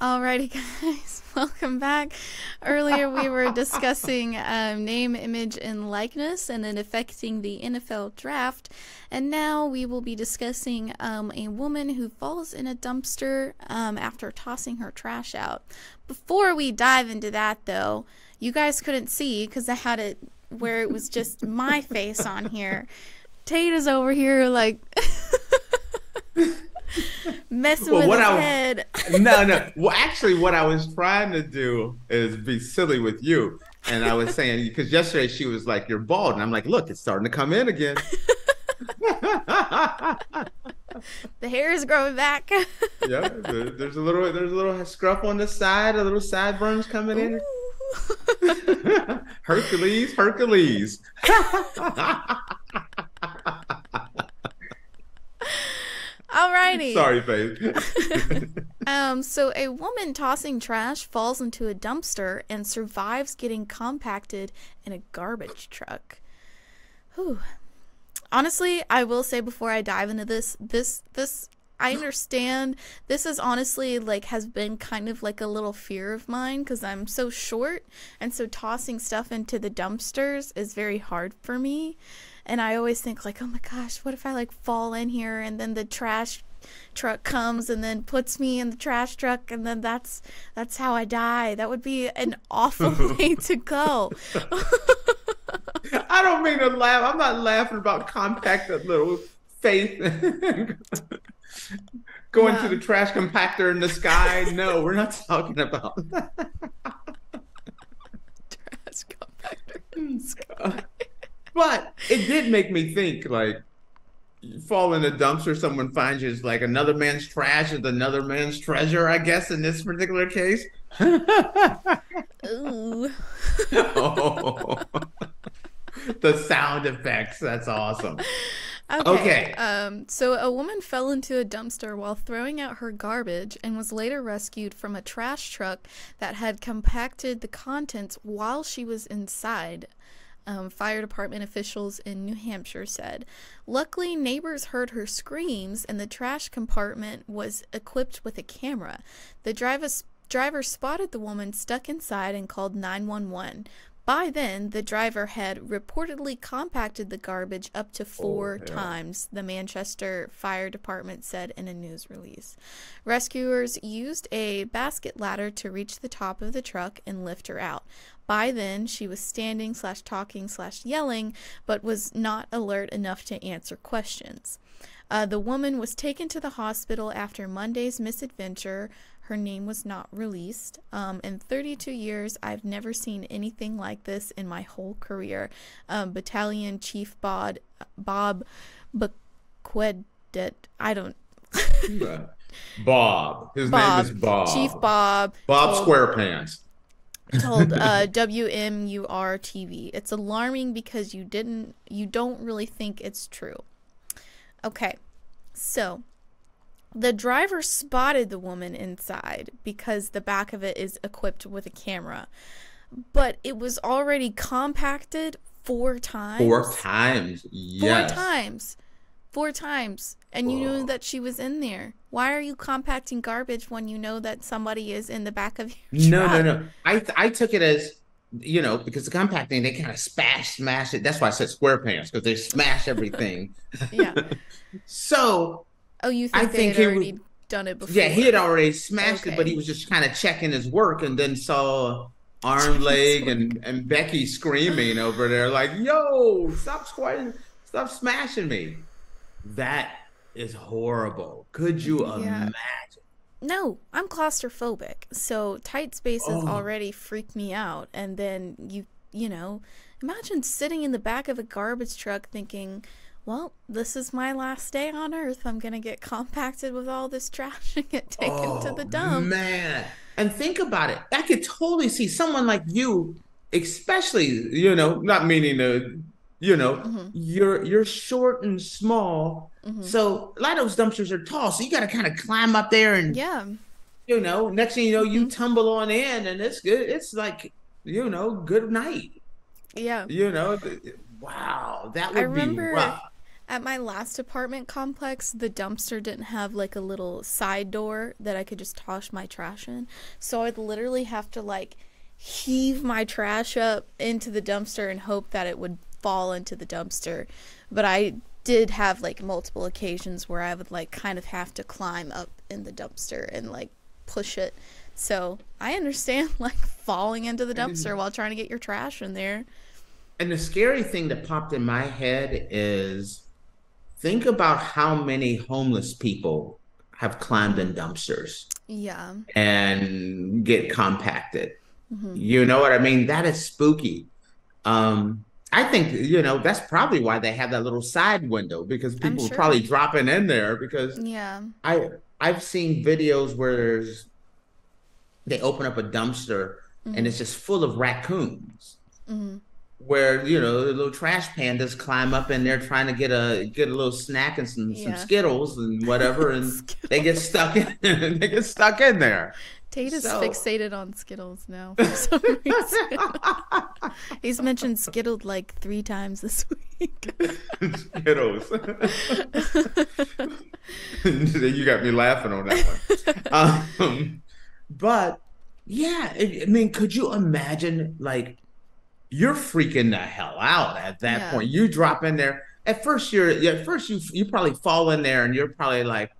Alrighty, guys, welcome back. Earlier, we were discussing name, image, and likeness, and it affecting the NFL draft. And now we will be discussing a woman who falls in a dumpster after tossing her trash out. Before we dive into that, though, you guys couldn't see because I had it where it was just my face on here. Tate is over here like messing with his head. No. Well, actually, what I was trying to do is be silly with you. And I was saying, because yesterday she was like, "You're bald." And I'm like, "Look, it's starting to come in again." The hair is growing back. Yeah, there's a little scruff on the side, a little sideburns coming in. Hercules. Alrighty. Sorry, Faith. So a woman tossing trash falls into a dumpster and survives getting compacted in a garbage truck. Whew. Honestly, I will say before I dive into this, I understand. This is honestly has been kind of like a little fear of mine because I'm so short, and so tossing stuff into the dumpsters is very hard for me. And I always think oh my gosh, what if I fall in here and then the trash truck comes and then puts me in the trash truck and then that's how I die. That would be an awful way to go. I don't mean to laugh. I'm not laughing about compacted little Faith going to the trash compactor in the sky. No, we're not talking about that. Trash compactor in the sky. But it did make me think, you fall in a dumpster, someone finds you, it's like another man's trash is another man's treasure, I guess, in this particular case. Ooh. Oh. The sound effects, that's awesome. Okay. So a woman fell into a dumpster while throwing out her garbage and was later rescued from a trash truck that had compacted the contents while she was inside. Fire department officials in New Hampshire said. Luckily, neighbors heard her screams and the trash compartment was equipped with a camera. The driver spotted the woman stuck inside and called 911. By then, the driver had reportedly compacted the garbage up to four times, the Manchester Fire Department said in a news release. Rescuers used a basket ladder to reach the top of the truck and lift her out. By then, she was standing / talking / yelling, but was not alert enough to answer questions. The woman was taken to the hospital after Monday's misadventure. Her name was not released. In 32 years, I've never seen anything like this in my whole career. Battalion Chief Bob Bequedet. I don't. Bob. His name is Bob. Chief Bob. Bob SquarePants. Told WMUR TV. It's alarming because you don't really think it's true. Okay, so the driver spotted the woman inside because the back of it is equipped with a camera, but it was already compacted 4 times. 4 times, yes. 4 times. 4 times. And you knew that she was in there. Why are you compacting garbage when you know that somebody is in the back of your truck? No. I took it as, because the compacting, they kind of smash it. That's why I said SquarePants, because they smash everything. Yeah. So you think they had already done it before? Yeah, he had already smashed it, but he was just kind of checking his work and then saw arm, leg, and Becky screaming over there like, "Yo, stop smashing me." That is horrible. Could you imagine? No, I'm claustrophobic, so tight spaces already freak me out. And then imagine sitting in the back of a garbage truck thinking, well, this is my last day on Earth. I'm going to get compacted with all this trash and get taken to the dump. Man. And think about it. I could totally see someone like you, especially, not meaning to, you're short and small. Mm-hmm. So a lot of those dumpsters are tall. So you got to kind of climb up there and, next thing you know, you tumble on in and it's good. It's like, good night. Yeah. Wow. That would be rough. At my last apartment complex, the dumpster didn't have like a little side door that I could just toss my trash in. So I'd literally have to like heave my trash up into the dumpster and hope that it would fall into the dumpster. But I did have like multiple occasions where I would like kind of have to climb up in the dumpster and like push it. So I understand like falling into the dumpster while trying to get your trash in there. And the scary thing that popped in my head is think about how many homeless people have climbed in dumpsters Yeah. and get compacted. You know what I mean? That is spooky. I think, that's probably why they have that little side window because I'm people are sure. probably dropping in there because Yeah. I've seen videos where they open up a dumpster and it's just full of raccoons. Where the little trash pandas climb up in there trying to get a little snack and some Yeah. Skittles and whatever, and they get Skittles. stuck in they get stuck in there. Tate is So fixated on Skittles now for some reason. He's mentioned Skittled like 3 times this week. Skittles. You got me laughing on that one. But yeah, I mean, could you imagine like you're freaking the hell out at that Yeah. point. You drop in there. At first you probably fall in there and you're probably like,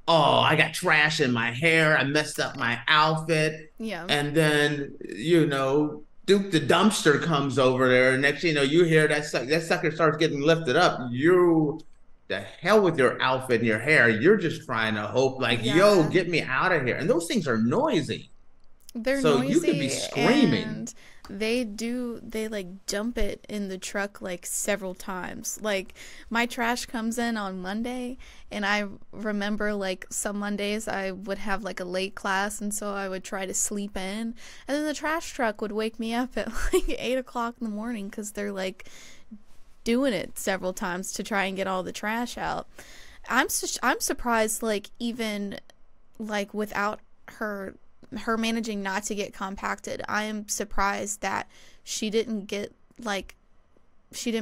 oh, I got trash in my hair. I messed up my outfit. Yeah. And then, Duke the dumpster comes over there. And next thing you know, you hear that sucker starts getting lifted up. The hell with your outfit and your hair. You're just trying to hope like, yo, Yeah. get me out of here. And those things are noisy. They're So you could be noisy screaming. and they like dump it in the truck like several times. Like my trash comes in on Monday and I remember like some Mondays I would have like a late class and so I would try to sleep in and then the trash truck would wake me up at like 8 o'clock in the morning because they're like doing it several times to try and get all the trash out. I'm surprised like even like without her managing not to get compacted. I am surprised that she didn't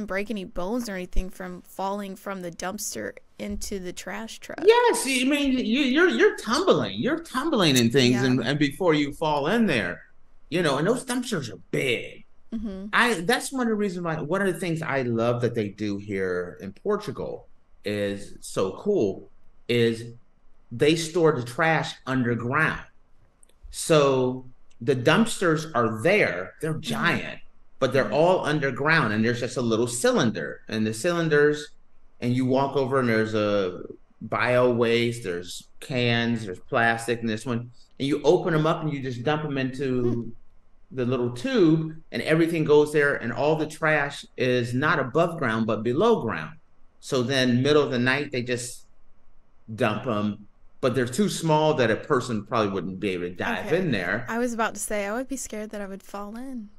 break any bones or anything from falling from the dumpster into the trash truck. Yes, I mean you're tumbling in things, Yeah. and before you fall in there, and those dumpsters are big. That's one of the reasons why one of the things I love that they do here in Portugal is so cool is they store the trash underground. So the dumpsters are there, they're giant, but they're all underground and there's just a little cylinder. And the cylinders, and you walk over and there's a bio waste, there's cans, there's plastic in this one. And you open them up and you just dump them into the little tube and everything goes there and all the trash is not above ground but below ground. So then middle of the night they just dump them, but they're too small that a person probably wouldn't be able to dive Okay. in there. I was about to say I would be scared that I would fall in.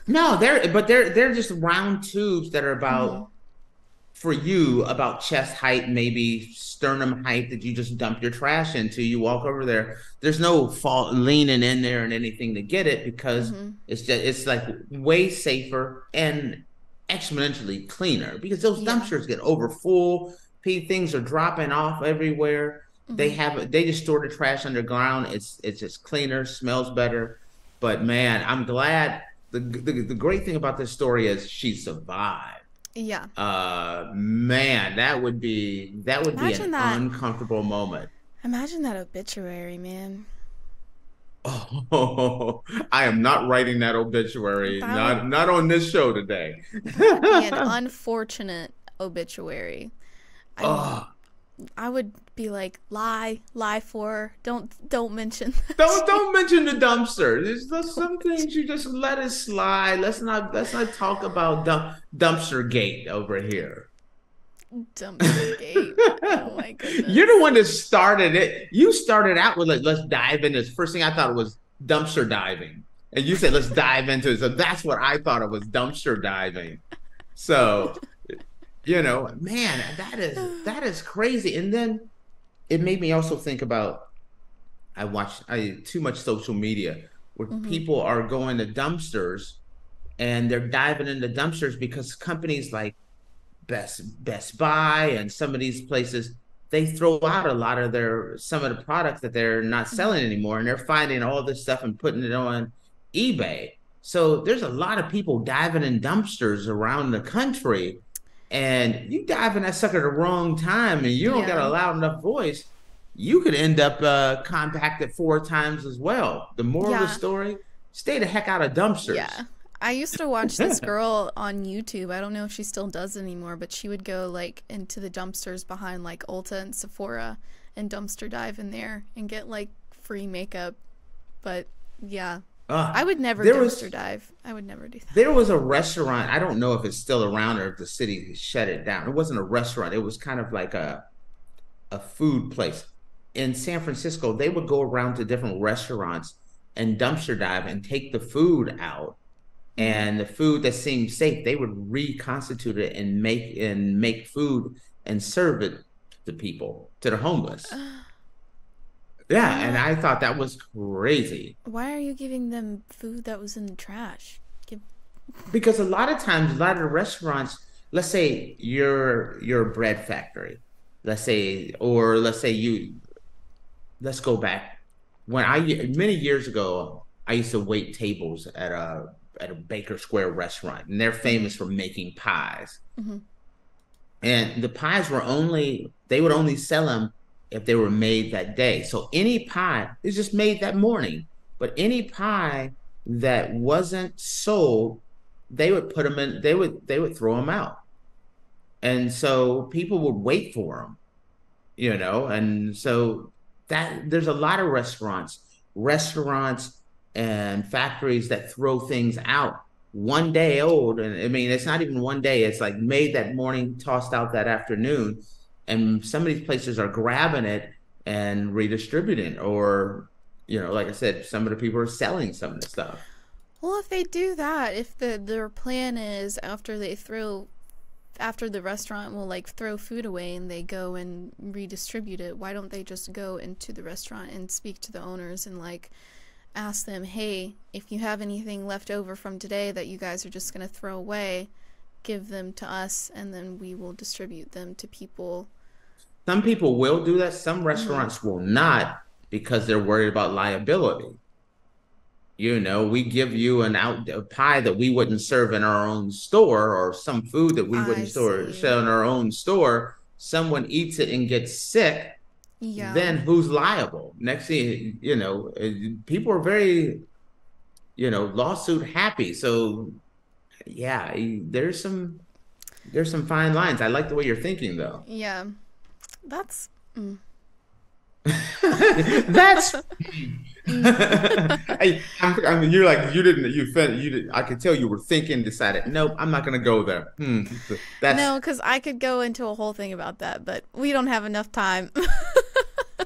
No, they're just round tubes that are about for you about chest height, maybe sternum height that you just dump your trash into. You walk over there. There's no fall leaning in there and anything to get it because it's like way safer and exponentially cleaner because those dumpsters get over full. Things are dropping off everywhere. They just store the trash underground. It's just cleaner, smells better. But man, I'm glad. The great thing about this story is she survived. Yeah. Man, that would be Imagine an that. uncomfortable moment. Imagine that obituary, man. Oh, I am not writing that obituary. Not on this show today. That'd be an unfortunate obituary. Oh, I would be like, lie for her. Don't mention that. don't mention the dumpster. There's some things you just let it slide. Let's not talk about dumpster gate over here. Dumpster gate. Oh my goodness. You're the one that started it. You started out with like, let's dive in this. First thing I thought was dumpster diving. And you said, let's dive into it. So that's what I thought it was, dumpster diving. So, man, that is crazy. And then it made me also think about, I too much social media where people are going to dumpsters and they're diving into dumpsters because companies like Best Buy and some of these places, they throw out a lot of some of the products that they're not selling anymore, and they're finding all this stuff and putting it on eBay. So there's a lot of people diving in dumpsters around the country, and you dive in that sucker the wrong time, and you don't got a loud enough voice, you could end up compacted 4 times as well. The moral of the story: stay the heck out of dumpsters. Yeah. I used to watch this girl on YouTube. I don't know if she still does anymore, but she would go like into the dumpsters behind like Ulta and Sephora and dumpster dive in there and get like free makeup. But yeah, I would never dumpster dive. I would never do that. There was a restaurant. I don't know if it's still around or if the city shut it down. It wasn't a restaurant. It was kind of like a food place. In San Francisco, they would go around to different restaurants and dumpster dive and take the food out. And the food that seemed safe, they would reconstitute it and make food and serve it to people, to the homeless. Yeah, and I thought that was crazy. Why are you giving them food that was in the trash? Because a lot of times, a lot of the restaurants, let's say you're a bread factory, let's go back. Many years ago, I used to wait tables at a Baker Square restaurant, and they're famous for making pies. And the pies they would only sell them if they were made that day. So any pie is just made that morning, but any pie that wasn't sold, they would put them in, they would throw them out. And so people would wait for them, and so that there's a lot of restaurants and factories that throw things out 1 day old. And I mean, it's not even 1 day. It's like made that morning, tossed out that afternoon. And some of these places are grabbing it and redistributing it. Or, like I said, some of the people are selling some of the stuff. Well, if they do that, if their plan is after the restaurant will like throw food away and they go and redistribute it, why don't they just go into the restaurant and speak to the owners and like ask them, hey, if you have anything left over from today that you guys are just going to throw away, give them to us and then we will distribute them to people. Some people will do that. Some restaurants will not, because they're worried about liability. We give you a pie that we wouldn't serve in our own store, or some food that we wouldn't sell in our own store. Someone eats it and gets sick. Yeah. Then who's liable? Next thing, people are very, lawsuit happy. So yeah, there's some fine lines. I like the way you're thinking though. Yeah. That's that's I mean, you're like, you didn't, I could tell you were thinking, decided, nope, I'm not going to go there. No, because I could go into a whole thing about that, but we don't have enough time.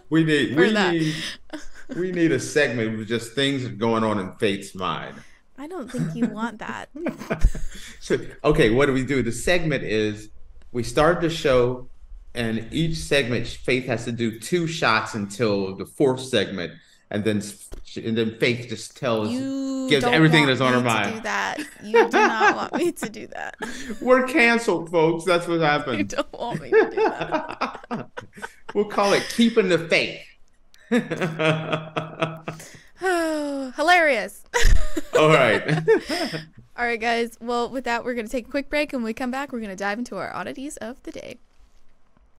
we need a segment with just things going on in Faith's mind. I don't think you want that. So, okay, what do we do? The segment is, we start the show, and each segment, Faith has to do 2 shots until the 4th segment, and then Faith just gives everything that's on her mind. Do that. You do not want me to do that. We're canceled, folks. That's what happened. You don't want me to do that. We'll call it Keeping the Faith. Oh, hilarious. All right. All right, guys. Well, with that, we're going to take a quick break, and when we come back, we're going to dive into our oddities of the day.